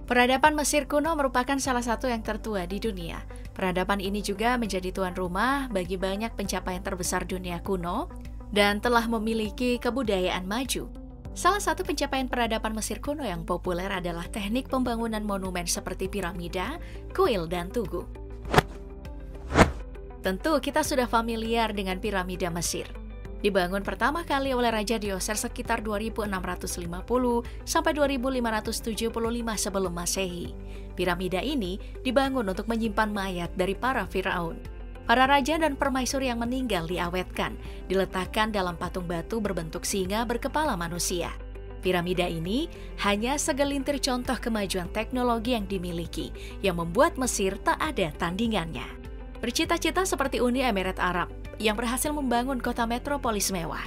Peradaban Mesir kuno merupakan salah satu yang tertua di dunia. Peradaban ini juga menjadi tuan rumah bagi banyak pencapaian terbesar dunia kuno dan telah memiliki kebudayaan maju. Salah satu pencapaian peradaban Mesir kuno yang populer adalah teknik pembangunan monumen seperti piramida, kuil, dan tugu. Tentu kita sudah familiar dengan piramida Mesir. Dibangun pertama kali oleh Raja Djoser sekitar 2650 sampai 2575 sebelum Masehi. Piramida ini dibangun untuk menyimpan mayat dari para Firaun. Para raja dan permaisuri yang meninggal diawetkan, diletakkan dalam patung batu berbentuk singa berkepala manusia. Piramida ini hanya segelintir contoh kemajuan teknologi yang dimiliki, yang membuat Mesir tak ada tandingannya. Bercita-cita seperti Uni Emirat Arab yang berhasil membangun kota metropolis mewah.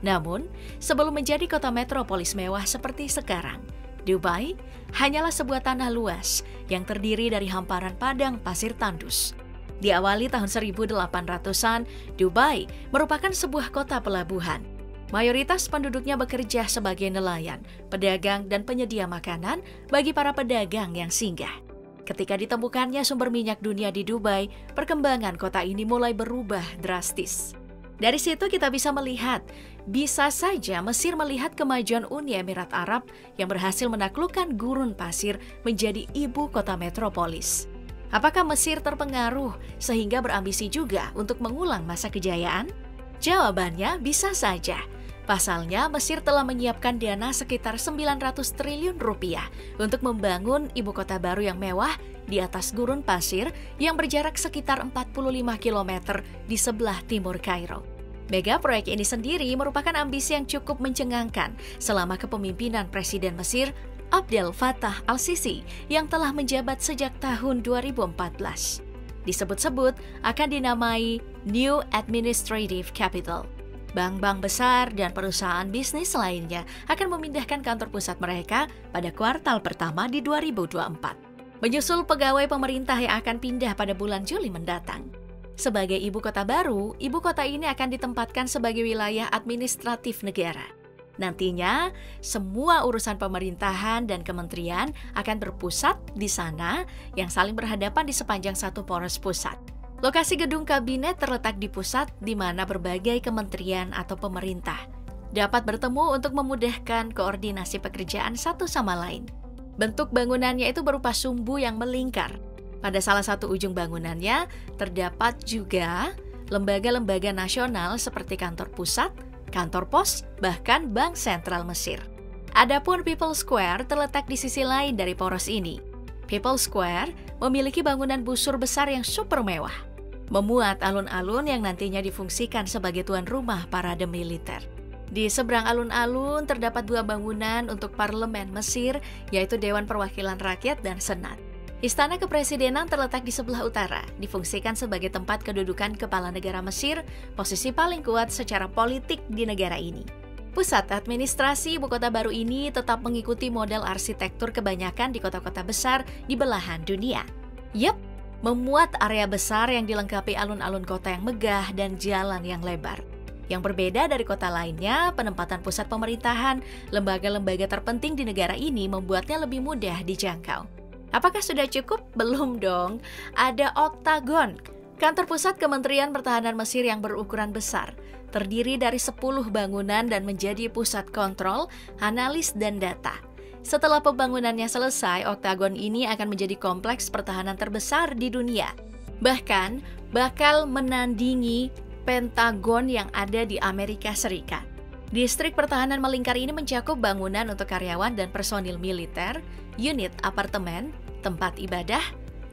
Namun, sebelum menjadi kota metropolis mewah seperti sekarang, Dubai hanyalah sebuah tanah luas yang terdiri dari hamparan padang pasir tandus. Di awali tahun 1800-an, Dubai merupakan sebuah kota pelabuhan. Mayoritas penduduknya bekerja sebagai nelayan, pedagang, dan penyedia makanan bagi para pedagang yang singgah. Ketika ditemukannya sumber minyak dunia di Dubai, perkembangan kota ini mulai berubah drastis. Dari situ kita bisa melihat, bisa saja Mesir melihat kemajuan Uni Emirat Arab yang berhasil menaklukkan gurun pasir menjadi ibu kota metropolis. Apakah Mesir terpengaruh sehingga berambisi juga untuk mengulang masa kejayaan? Jawabannya bisa saja. Pasalnya, Mesir telah menyiapkan dana sekitar 900 triliun rupiah untuk membangun ibu kota baru yang mewah di atas gurun pasir yang berjarak sekitar 45 km di sebelah timur Kairo. Mega proyek ini sendiri merupakan ambisi yang cukup mencengangkan selama kepemimpinan Presiden Mesir Abdel Fattah al-Sisi yang telah menjabat sejak tahun 2014. Disebut-sebut akan dinamai New Administrative Capital. Bank-bank besar dan perusahaan bisnis lainnya akan memindahkan kantor pusat mereka pada kuartal pertama di 2024. Menyusul pegawai pemerintah yang akan pindah pada bulan Juli mendatang. Sebagai ibu kota baru, ibu kota ini akan ditempatkan sebagai wilayah administratif negara. Nantinya, semua urusan pemerintahan dan kementerian akan berpusat di sana yang saling berhadapan di sepanjang satu poros pusat. Lokasi gedung kabinet terletak di pusat di mana berbagai kementerian atau pemerintah dapat bertemu untuk memudahkan koordinasi pekerjaan satu sama lain. Bentuk bangunannya itu berupa sumbu yang melingkar. Pada salah satu ujung bangunannya terdapat juga lembaga-lembaga nasional seperti kantor pusat, kantor pos, bahkan Bank Sentral Mesir. Adapun People Square terletak di sisi lain dari poros ini. People Square memiliki bangunan busur besar yang super mewah, memuat alun-alun yang nantinya difungsikan sebagai tuan rumah parade militer. Di seberang alun-alun terdapat dua bangunan untuk parlemen Mesir, yaitu Dewan Perwakilan Rakyat dan Senat. Istana Kepresidenan terletak di sebelah utara, difungsikan sebagai tempat kedudukan kepala negara Mesir, posisi paling kuat secara politik di negara ini. Pusat administrasi ibu kota baru ini tetap mengikuti model arsitektur kebanyakan di kota-kota besar di belahan dunia. Yep, memuat area besar yang dilengkapi alun-alun kota yang megah dan jalan yang lebar. Yang berbeda dari kota lainnya, penempatan pusat pemerintahan, lembaga-lembaga terpenting di negara ini membuatnya lebih mudah dijangkau. Apakah sudah cukup? Belum dong. Ada Oktagon, kantor pusat Kementerian Pertahanan Mesir yang berukuran besar, terdiri dari 10 bangunan dan menjadi pusat kontrol, analis, dan data. Setelah pembangunannya selesai, Oktagon ini akan menjadi kompleks pertahanan terbesar di dunia. Bahkan, bakal menandingi Pentagon yang ada di Amerika Serikat. Distrik pertahanan melingkar ini mencakup bangunan untuk karyawan dan personil militer, unit apartemen, tempat ibadah,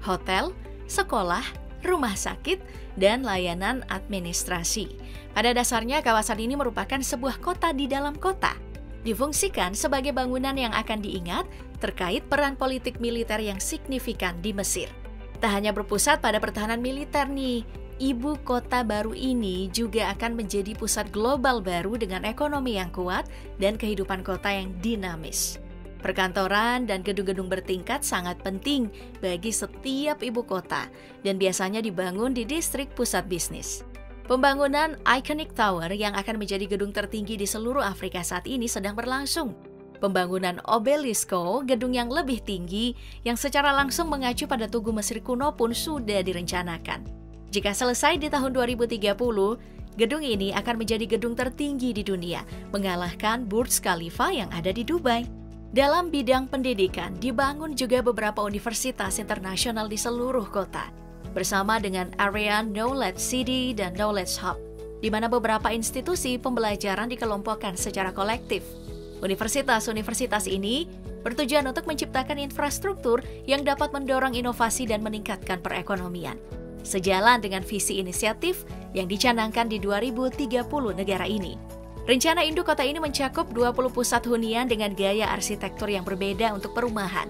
hotel, sekolah, rumah sakit, dan layanan administrasi. Pada dasarnya, kawasan ini merupakan sebuah kota di dalam kota. Difungsikan sebagai bangunan yang akan diingat terkait peran politik militer yang signifikan di Mesir. Tak hanya berpusat pada pertahanan militer nih, ibu kota baru ini juga akan menjadi pusat global baru dengan ekonomi yang kuat dan kehidupan kota yang dinamis. Perkantoran dan gedung-gedung bertingkat sangat penting bagi setiap ibu kota dan biasanya dibangun di distrik pusat bisnis. Pembangunan Iconic Tower yang akan menjadi gedung tertinggi di seluruh Afrika saat ini sedang berlangsung. Pembangunan Obelisco, gedung yang lebih tinggi yang secara langsung mengacu pada Tugu Mesir kuno pun sudah direncanakan. Jika selesai di tahun 2030, gedung ini akan menjadi gedung tertinggi di dunia, mengalahkan Burj Khalifa yang ada di Dubai. Dalam bidang pendidikan, dibangun juga beberapa universitas internasional di seluruh kota, bersama dengan area Knowledge City dan Knowledge Hub, di mana beberapa institusi pembelajaran dikelompokkan secara kolektif. Universitas-universitas ini bertujuan untuk menciptakan infrastruktur yang dapat mendorong inovasi dan meningkatkan perekonomian. Sejalan dengan visi inisiatif yang dicanangkan di 2030 negara ini. Rencana induk kota ini mencakup 20 pusat hunian dengan gaya arsitektur yang berbeda untuk perumahan.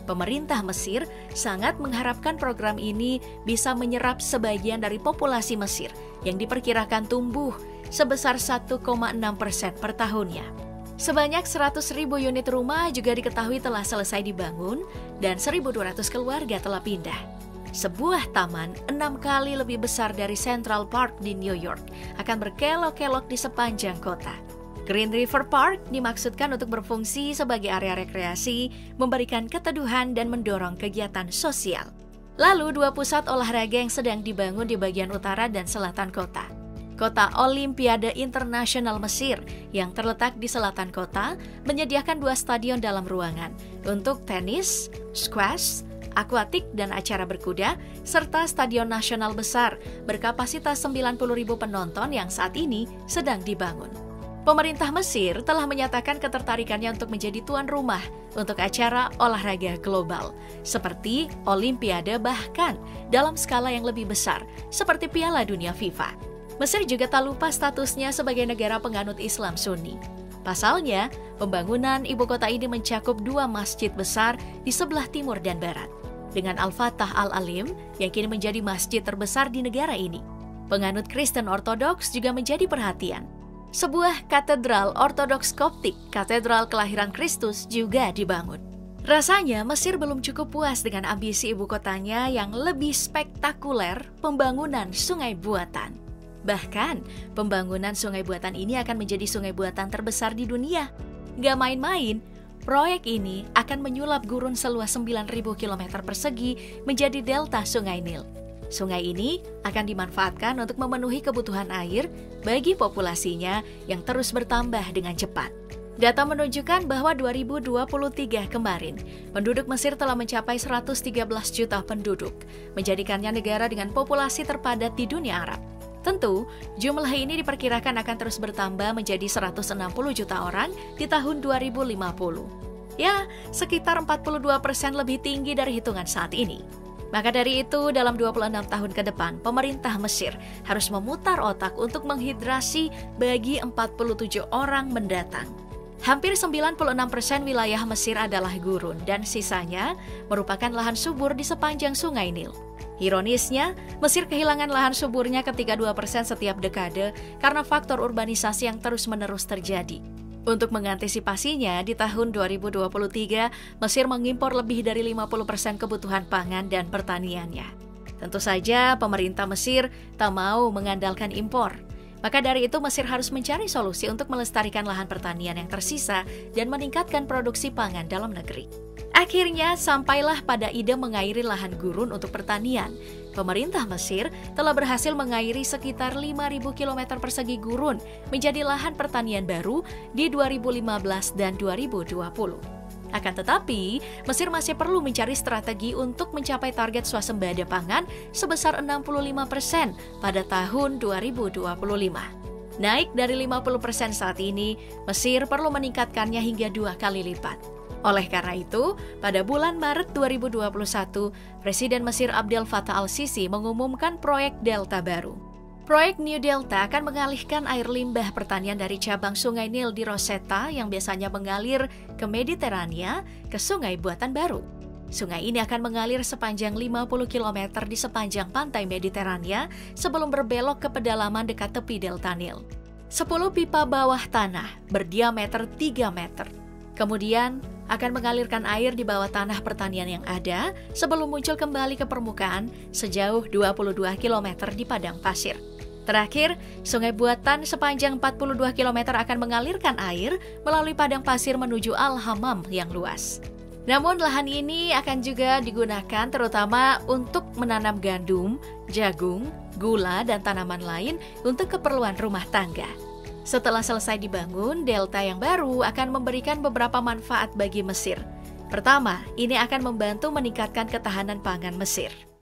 Pemerintah Mesir sangat mengharapkan program ini bisa menyerap sebagian dari populasi Mesir yang diperkirakan tumbuh sebesar 1,6% per tahunnya. Sebanyak 100.000 unit rumah juga diketahui telah selesai dibangun dan 1.200 keluarga telah pindah. Sebuah taman 6 kali lebih besar dari Central Park di New York akan berkelok-kelok di sepanjang kota. Green River Park dimaksudkan untuk berfungsi sebagai area rekreasi, memberikan keteduhan dan mendorong kegiatan sosial. Lalu 2 pusat olahraga yang sedang dibangun di bagian utara dan selatan kota. Kota Olimpiade Internasional Mesir yang terletak di selatan kota menyediakan 2 stadion dalam ruangan untuk tenis, squash, akuatik dan acara berkuda, serta stadion nasional besar berkapasitas 90.000 penonton yang saat ini sedang dibangun. Pemerintah Mesir telah menyatakan ketertarikannya untuk menjadi tuan rumah untuk acara olahraga global, seperti Olimpiade bahkan dalam skala yang lebih besar, seperti Piala Dunia FIFA. Mesir juga tak lupa statusnya sebagai negara penganut Islam Sunni. Pasalnya, pembangunan ibu kota ini mencakup 2 masjid besar di sebelah timur dan barat, dengan Al-Fatah Al-Alim yang kini menjadi masjid terbesar di negara ini. Penganut Kristen Ortodoks juga menjadi perhatian. Sebuah katedral Ortodoks Koptik, Katedral Kelahiran Kristus, juga dibangun. Rasanya Mesir belum cukup puas dengan ambisi ibu kotanya yang lebih spektakuler, pembangunan sungai buatan. Bahkan, pembangunan sungai buatan ini akan menjadi sungai buatan terbesar di dunia. Gak main-main, proyek ini akan menyulap gurun seluas 9.000 km persegi menjadi delta Sungai Nil. Sungai ini akan dimanfaatkan untuk memenuhi kebutuhan air bagi populasinya yang terus bertambah dengan cepat. Data menunjukkan bahwa 2023 kemarin, penduduk Mesir telah mencapai 113 juta penduduk, menjadikannya negara dengan populasi terpadat di dunia Arab. Tentu, jumlah ini diperkirakan akan terus bertambah menjadi 160 juta orang di tahun 2050. Ya, sekitar 42% lebih tinggi dari hitungan saat ini. Maka dari itu, dalam 26 tahun ke depan, pemerintah Mesir harus memutar otak untuk menghidrasi bagi 47 orang mendatang. Hampir 96% wilayah Mesir adalah gurun dan sisanya merupakan lahan subur di sepanjang Sungai Nil. Ironisnya, Mesir kehilangan lahan suburnya ketika 2% setiap dekade karena faktor urbanisasi yang terus-menerus terjadi. Untuk mengantisipasinya, di tahun 2023, Mesir mengimpor lebih dari 50% kebutuhan pangan dan pertaniannya. Tentu saja, pemerintah Mesir tak mau mengandalkan impor. Maka dari itu, Mesir harus mencari solusi untuk melestarikan lahan pertanian yang tersisa dan meningkatkan produksi pangan dalam negeri. Akhirnya, sampailah pada ide mengairi lahan gurun untuk pertanian. Pemerintah Mesir telah berhasil mengairi sekitar 5.000 km persegi gurun menjadi lahan pertanian baru di 2015 dan 2020. Akan tetapi, Mesir masih perlu mencari strategi untuk mencapai target swasembada pangan sebesar 65% pada tahun 2025. Naik dari 50% saat ini, Mesir perlu meningkatkannya hingga 2 kali lipat. Oleh karena itu, pada bulan Maret 2021, Presiden Mesir Abdel Fattah al-Sisi mengumumkan proyek Delta baru. Proyek New Delta akan mengalihkan air limbah pertanian dari cabang Sungai Nil di Rosetta yang biasanya mengalir ke Mediterania ke sungai buatan baru. Sungai ini akan mengalir sepanjang 50 km di sepanjang pantai Mediterania sebelum berbelok ke pedalaman dekat tepi Delta Nil. 10 pipa bawah tanah berdiameter 3 meter. Kemudian akan mengalirkan air di bawah tanah pertanian yang ada sebelum muncul kembali ke permukaan sejauh 22 km di padang pasir. Terakhir, sungai buatan sepanjang 42 km akan mengalirkan air melalui padang pasir menuju Al-Hammam yang luas. Namun lahan ini akan juga digunakan terutama untuk menanam gandum, jagung, gula, dan tanaman lain untuk keperluan rumah tangga. Setelah selesai dibangun, delta yang baru akan memberikan beberapa manfaat bagi Mesir. Pertama, ini akan membantu meningkatkan ketahanan pangan Mesir.